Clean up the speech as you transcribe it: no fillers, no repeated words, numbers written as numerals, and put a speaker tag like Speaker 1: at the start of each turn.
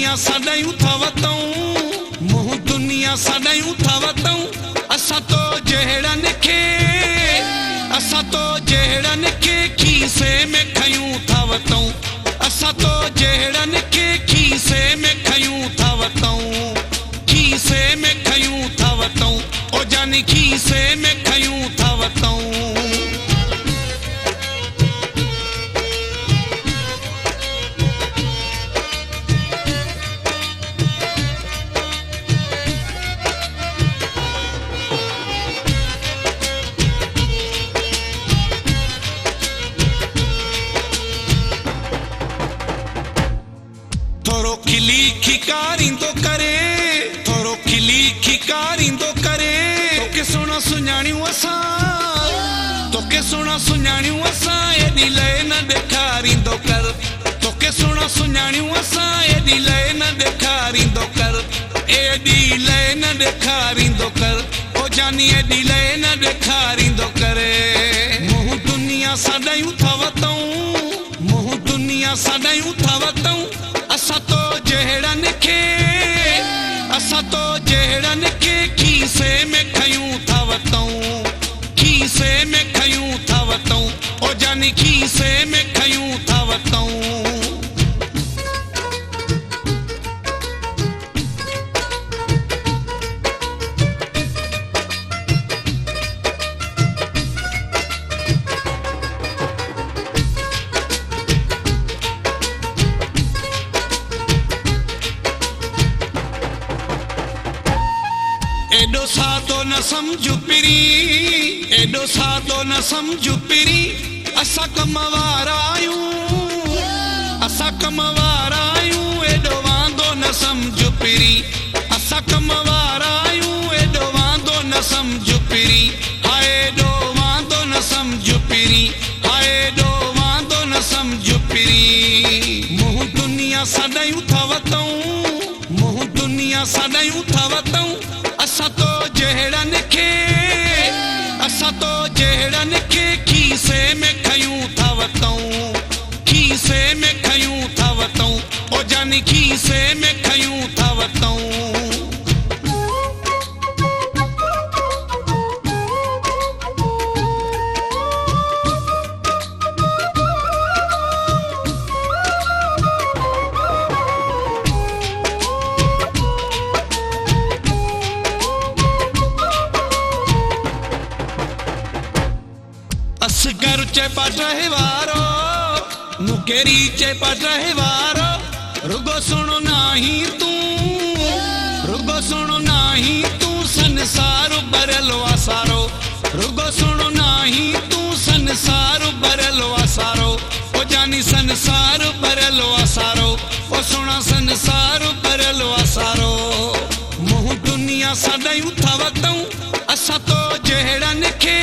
Speaker 1: दुनिया साडा यूं था वतऊं मोह दुनिया साडा यूं था वतऊं असा तो जहड़न के खीसे में खयूं था वतऊं असा तो जहड़न के खीसे में खयूं था वतऊं खीसे में खयूं था वतऊं ओ जानी खीसे में खयूं था वतऊं थोरो खिली खिकारिंदो करे थोरो खिली खिकारिंदो करे तोके सोना सुञाणियूं असां तोके सोना सुञाणियूं असां एॾी लय न ॾेखारींदो कर तोके सोना सुञाणियूं असां एॾी लय न ॾेखारींदो कर एॾी लय न ॾेखारींदो कर ओ जानी एॾी लय न ॾेखारींदो करे मोह दुनिया साडा यूं था वतऊं मोह दुनिया साडा यूं था वतऊं असा तो जहड़न के खीसे में खयूं था वतऊं खीसे में खयूं था वतऊं ओ जानी खीसे में खयूं था वतऊं एडो सादो न समझू पिरी एडो सादो न समझू पिरी असा कमवारा आयूं एडो वांदो न समझू पिरी असा कमवारा आयूं एडो वांदो न समझू पिरी हाय एडो वांदो न समझू पिरी हाय एडो वांदो न समझू पिरी मोह दुनिया साडा यूं था वतऊं मोह दुनिया साडा यूं था वतऊं असा तो जहड़न के खीसे में खयूं था वतऊं खीसे में खयूं था वतऊं ओ जानी खीसे में खयूं था वतऊं असगर चेपट वारो मुकेरी चेपट वारो रुगो सुनो नाही तू संसार बरलो आसारो रुगो सुनो नाही तू संसार बरलो आसारो ओ जानी संसार बरलो आसारो ओ सुना संसार बरलो आसारो मोह दुनिया साडा यूं था वतऊं असा तो जहड़न के